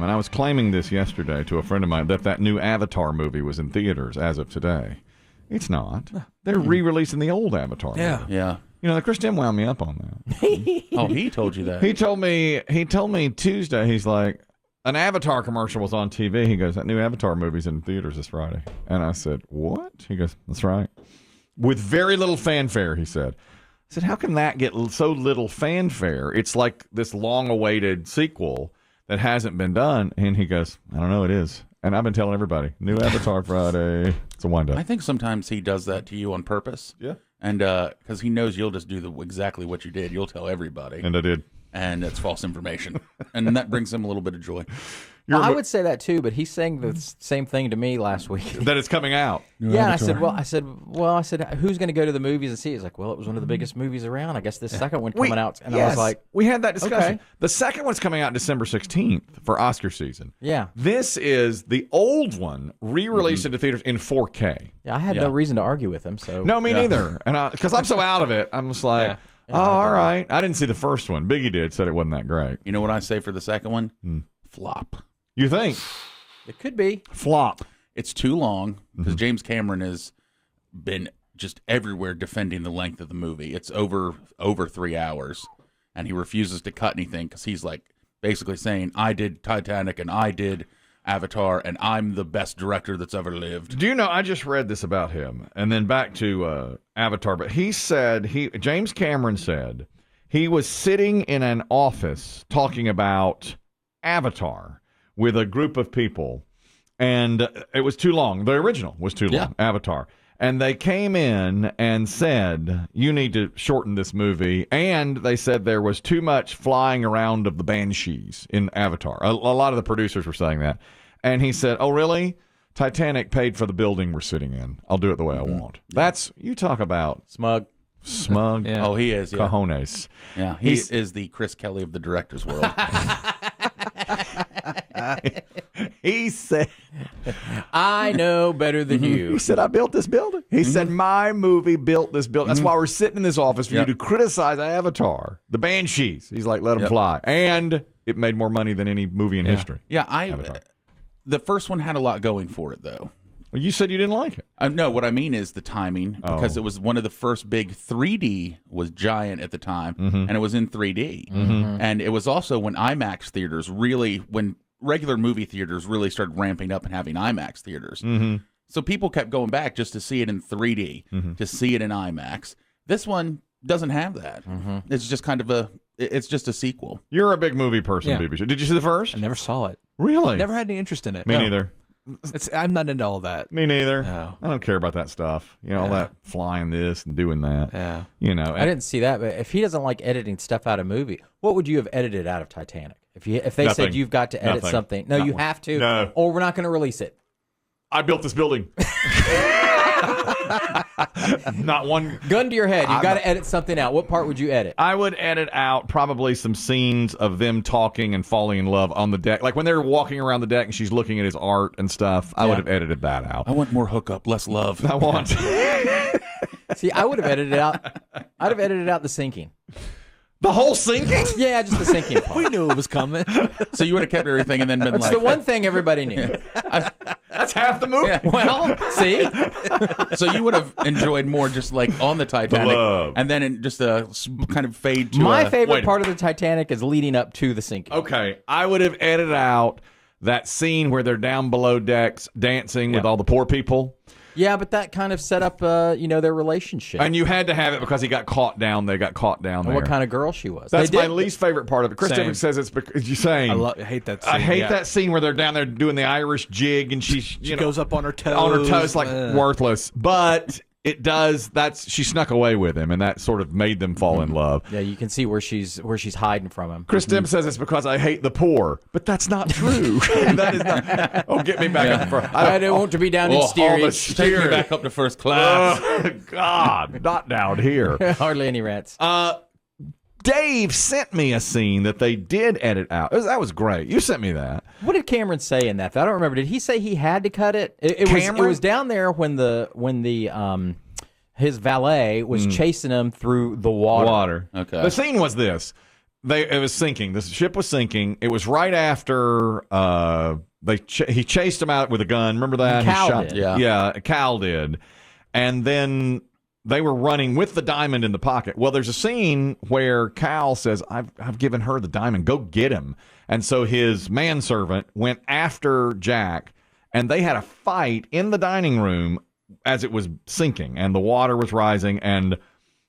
and I was claiming this yesterday to a friend of mine that new Avatar movie was in theaters as of today. It's not. They're re-releasing the old Avatar movie. Yeah. You know, Chris Demm wound me up on that. Oh, he told you that. He told me Tuesday, he's like, an Avatar commercial was on TV. He goes, that new Avatar movie's in theaters this Friday. And I said, what? He goes, that's right. With very little fanfare, he said. I said, how can that get so little fanfare? It's like this long-awaited sequel that hasn't been done. And he goes, I don't know, it is. And I've been telling everybody, new Avatar Friday. It's a wind-up. I think sometimes he does that to you on purpose. Yeah. And because he knows you'll just do exactly what you did. You'll tell everybody. And I did. And it's false information. And that brings him a little bit of joy. Well, I would say that too, but he's saying the same thing to me last week. That it's coming out. Yeah, and I said, who's going to go to the movies and see it? He's like, well, it was one of the biggest movies around. I guess this second one coming out. And I was like, we had that discussion. Okay. The second one's coming out December 16th for Oscar season. Yeah. This is the old one re-released into theaters in 4K. Yeah, I had no reason to argue with him. So No, me neither. And because I'm so out of it, I'm just like, all right. I didn't see the first one. Biggie did, said it wasn't that great. You know what I say for the second one? Flop. You think? It could be. Flop. It's too long because James Cameron has been just everywhere defending the length of the movie. It's over 3 hours, and he refuses to cut anything because he's like basically saying, I did Titanic and I did Avatar, and I'm the best director that's ever lived. Do you know, I just read this about him, and then back to Avatar, but he said, James Cameron said, he was sitting in an office talking about Avatar with a group of people, and it was too long. The original was too long, Avatar. And they came in and said, you need to shorten this movie. And they said there was too much flying around of the banshees in Avatar. A lot of the producers were saying that. And he said, oh, really? Titanic paid for the building we're sitting in. I'll do it the way I want. That's, you talk about Smug. Yeah. Oh, he is. Yeah. Cojones. Yeah, he is the Chris Kelly of the director's world. He said, I know better than you. He said, I built this building. He said, my movie built this building. That's why we're sitting in this office for you to criticize Avatar, the banshees. He's like, let them fly. And it made more money than any movie in history. Yeah, the first one had a lot going for it, though. Well, you said you didn't like it. No, what I mean is the timing, because it was one of the first big 3D was giant at the time, and it was in 3D. And it was also when IMAX theaters when regular movie theaters really started ramping up and having IMAX theaters. So people kept going back just to see it in 3D, to see it in IMAX. This one doesn't have that. It's just kind of it's just a sequel. You're a big movie person, BB. Did you see the first? I never saw it. Really? Never had any interest in it. Me neither. I'm not into all that. Me neither. No. I don't care about that stuff. You know, all that flying this and doing that. Yeah. You know. I didn't see that, but if he doesn't like editing stuff out of movie, what would you have edited out of Titanic? If they said you've got to edit something. No, you have to. No. Or we're not going to release it. I built this building. Not one. Gun to your head. You've got to edit something out. What part would you edit? I would edit out probably some scenes of them talking and falling in love on the deck. Like when they're walking around the deck and she's looking at his art and stuff. I would have edited that out. I want more hookup, less love. I want. See, I would have edited out. I'd have edited out the sinking. The whole sinking? Yeah, just the sinking part. We knew it was coming. So you would have kept everything and then been That's like... the one thing everybody knew. That's half the movie. Yeah. Well, see? So you would have enjoyed more just like on the Titanic. The love. And then in just a kind of fade to My a... favorite part of the Titanic is leading up to the sinking. Okay, I would have edited out that scene where they're down below decks dancing with all the poor people. Yeah, but that kind of set up, their relationship. And you had to have it because he got caught down. They got caught down there. What kind of girl she was. That's my least favorite part of it. Chris Same. Evans says it's because you're saying. I hate that scene. I hate that scene where they're down there doing the Irish jig and she goes up on her toes. On her toes, like worthless. But it does. She snuck away with him, and that sort of made them fall in love. Yeah, you can see where she's hiding from him. Chris Demm says it's because I hate the poor, but that's not true. That is not. Oh, get me back up front. I don't want to be down in steerage. Take me back up to first class. God, not down here. Hardly any rats. Dave sent me a scene that they did edit out. That was great. You sent me that. What did Cameron say in that? I don't remember. Did he say he had to cut it? It was down there when his valet was chasing him through the water. Okay. The scene was this. it was sinking. The ship was sinking. It was right after he chased him out with a gun. Remember that? Cal did. Yeah, Cal did. And then they were running with the diamond in the pocket. Well, there's a scene where Cal says, I've given her the diamond. Go get him. And so his manservant went after Jack, and they had a fight in the dining room as it was sinking, and the water was rising, and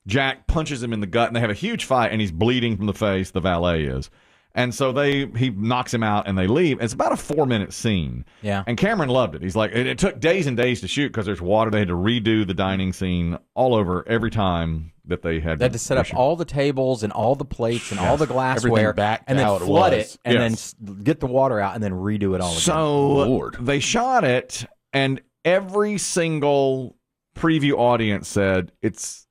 Jack punches him in the gut, and they have a huge fight, and he's bleeding from the face, the valet is. And so he knocks him out, and they leave. It's about a 4-minute scene. Yeah. And Cameron loved it. He's like, it took days and days to shoot because there's water. They had to redo the dining scene all over every time that they had. They had to set up all the tables and all the plates and all the glassware, back and then how it flood was. it, and then get the water out, and then redo it all again. So they shot it, and every single preview audience said it's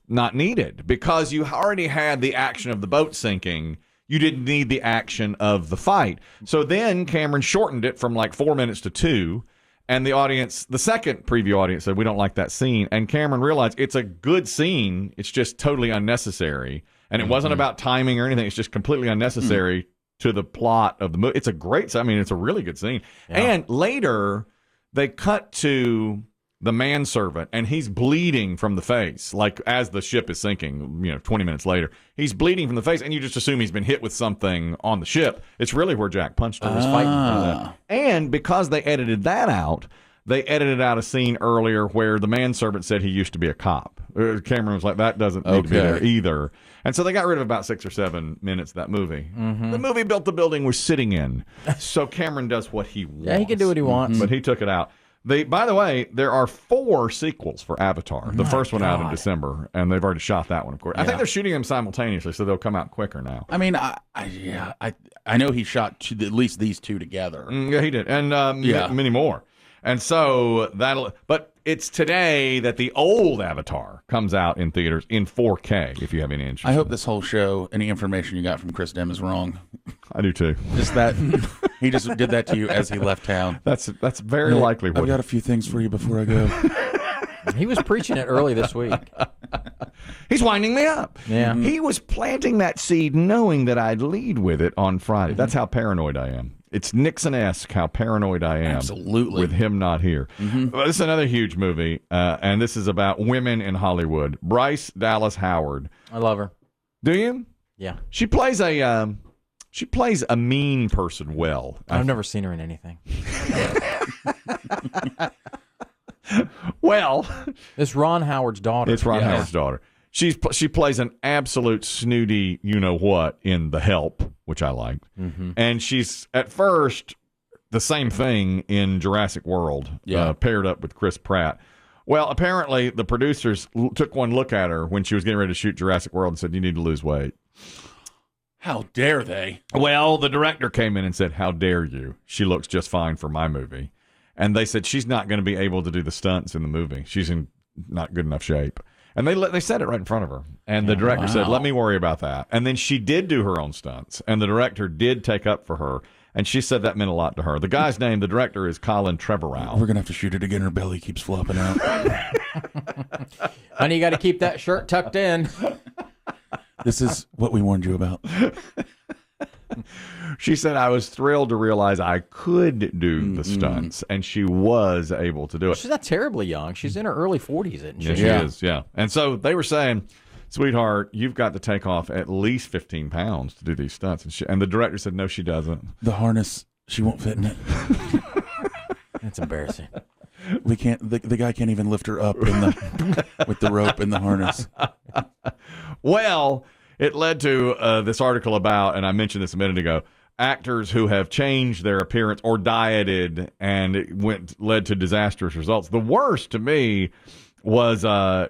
not needed because you already had the action of the boat sinking. You didn't need the action of the fight. So then Cameron shortened it from like 4 minutes to 2. And the second preview audience said, we don't like that scene. And Cameron realized it's a good scene. It's just totally unnecessary. And it wasn't about timing or anything. It's just completely unnecessary to the plot of the movie. It's it's a really good scene. Yeah. And later they cut to the manservant, and he's bleeding from the face, like as the ship is sinking, 20 minutes later. He's bleeding from the face, and you just assume he's been hit with something on the ship. It's really where Jack punched him. He was fighting for that. And because they edited that out, they edited out a scene earlier where the manservant said he used to be a cop. Cameron was like, that doesn't need to be there either. And so they got rid of about 6 or 7 minutes of that movie. Mm-hmm. The movie built the building we're sitting in. So Cameron does what he wants. Yeah, he can do what he wants. But he took it out. By the way, there are 4 sequels for Avatar. The first one out in December, and they've already shot that one, of course. Yeah. I think they're shooting them simultaneously, so they'll come out quicker now. I mean, I know he shot at least these 2 together. Yeah, he did, and many more. And so but it's today that the old Avatar comes out in theaters in 4K, if you have any interest. I hope this whole show, any information you got from Chris Demm is wrong. I do too. Just that he just did that to you as he left town. That's very likely. I've got a few things for you before I go. He was preaching it early this week. He's winding me up. Yeah. He was planting that seed knowing that I'd lead with it on Friday. That's how paranoid I am. It's Nixon-esque how paranoid I am. Absolutely. With him not here. Mm-hmm. This is another huge movie, and this is about women in Hollywood. Bryce Dallas Howard. I love her. Do you? Yeah. She plays a mean person well. I've never seen her in anything. Well, it's Ron Howard's daughter. It's Ron Howard's daughter. She plays an absolute snooty you-know-what in The Help, which I liked. Mm-hmm. And she's, at first, the same thing in Jurassic World, paired up with Chris Pratt. Well, apparently, the producers took one look at her when she was getting ready to shoot Jurassic World and said, you need to lose weight. How dare they? Well, the director came in and said, how dare you? She looks just fine for my movie. And they said, she's not going to be able to do the stunts in the movie. She's in not good enough shape. And they said it right in front of her. And the director said, let me worry about that. And then she did do her own stunts. And the director did take up for her. And she said that meant a lot to her. The guy's name, the director, is Colin Trevorrow. We're going to have to shoot it again. Her belly keeps flopping out. Honey, you got to keep that shirt tucked in. This is what we warned you about. She said, I was thrilled to realize I could do the stunts, and she was able to do it. She's not terribly young. She's in her early 40s, isn't she? Yeah, she is, yeah. And so they were saying, sweetheart, you've got to take off at least 15 pounds to do these stunts. And the director said, no, she doesn't. The harness, she won't fit in it. That's embarrassing. We can't. The guy can't even lift her up with the rope and the harness. Well, it led to this article about, and I mentioned this a minute ago, actors who have changed their appearance or dieted, and it led to disastrous results. The worst to me was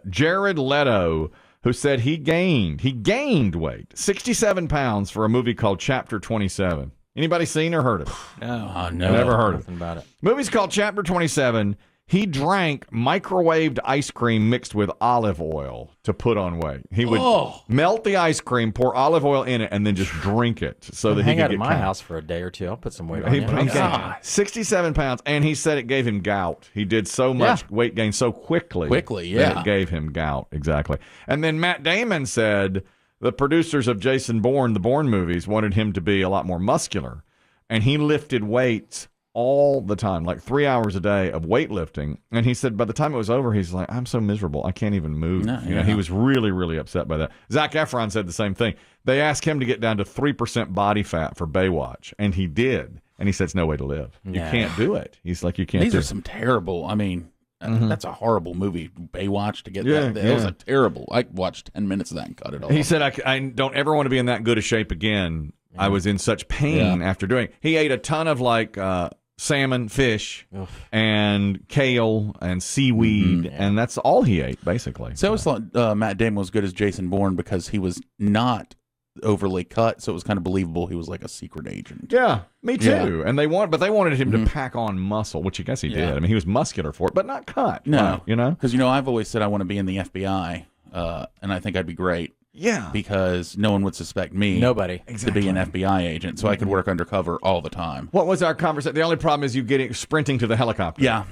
Jared Leto, who said he gained weight, 67 pounds for a movie called Chapter 27. Anybody seen or heard of it? No, never heard of it. About it. Movie's called Chapter 27. He drank microwaved ice cream mixed with olive oil to put on weight. He would melt the ice cream, pour olive oil in it, and then just drink it so that he could hang out get at my house for a day or two. I'll put some weight on you. 67 pounds, and he said it gave him gout. He did so much weight gain so quickly. Quickly, that it gave him gout, exactly. And then Matt Damon said the producers of Jason Bourne, the Bourne movies, wanted him to be a lot more muscular. And he lifted weights all the time, like 3 hours a day of weightlifting. And he said by the time it was over, he's like, I'm so miserable. I can't even move. You know, he was really, really upset by that. Zac Efron said the same thing. They asked him to get down to 3% body fat for Baywatch, and he did. And he said, it's no way to live. You can't do it. He's like, you can't These are some terrible, I mean, that's a horrible movie, Baywatch, to get that. It was a terrible, I watched 10 minutes of that and cut it off. He said, I don't ever want to be in that good a shape again. I was in such pain after doing it. He ate a ton of like salmon, fish, and kale and seaweed, and that's all he ate, basically. So I always thought Matt Damon was good as Jason Bourne because he was not overly cut, so it was kind of believable he was like a secret agent. Yeah, me too. And they wanted him to pack on muscle, which I guess he did. I mean, he was muscular for it, but not cut. No, you know, because I've always said I want to be in the FBI, and I think I'd be great. Yeah, because no one would suspect me. Nobody to be an FBI agent, so I could work undercover all the time. What was our conversation? The only problem is you sprinting to the helicopter. Yeah,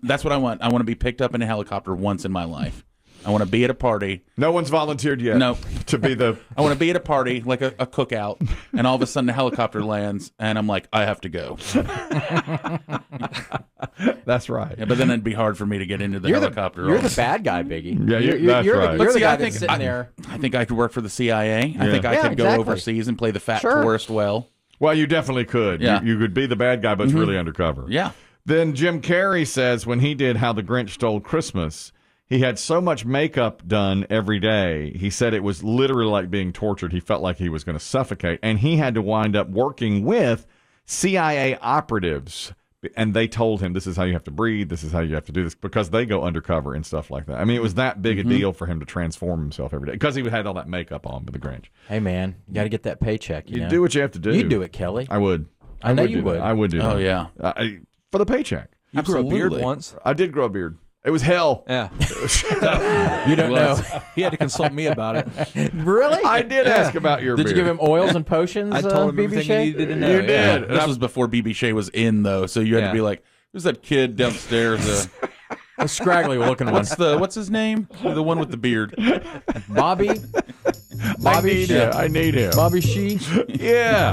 that's what I want. I want to be picked up in a helicopter once in my life. I want to be at a party. No one's volunteered yet. No, to be the. I want to be at a party, like a cookout, and all of a sudden the helicopter lands, and I'm like, I have to go. That's right. Yeah, but then it'd be hard for me to get into the helicopter. You're the bad guy, Biggie. Yeah, that's right. You're the guy that's sitting there. I think I could work for the CIA. I think I could go overseas and play the fat tourist well. Well, you definitely could. Yeah. You could be the bad guy, but it's really undercover. Yeah. Then Jim Carrey says when he did How the Grinch Stole Christmas, he had so much makeup done every day. He said it was literally like being tortured. He felt like he was going to suffocate. And he had to wind up working with CIA operatives. And they told him, this is how you have to breathe. This is how you have to do this, because they go undercover and stuff like that. I mean, it was that big a deal for him to transform himself every day because he had all that makeup on with the Grinch. Hey, man, you got to get that paycheck. You know? do what you have to do. You'd do it, Kelly. I would. I know you would. I would do that. Oh, yeah. For the paycheck. You grew a beard once. I did grow a beard. It was hell. Yeah. You don't know. He had to consult me about it. Really? I did ask about your beard. Did you give him oils and potions? I told him BB everything Shea? he needed to know. You did. Yeah. This was before BB Shea was in, though, so you had to be like, who's that kid downstairs? A scraggly looking one. What's his name? The one with the beard. Bobby? I need him. Bobby Shee? Yeah.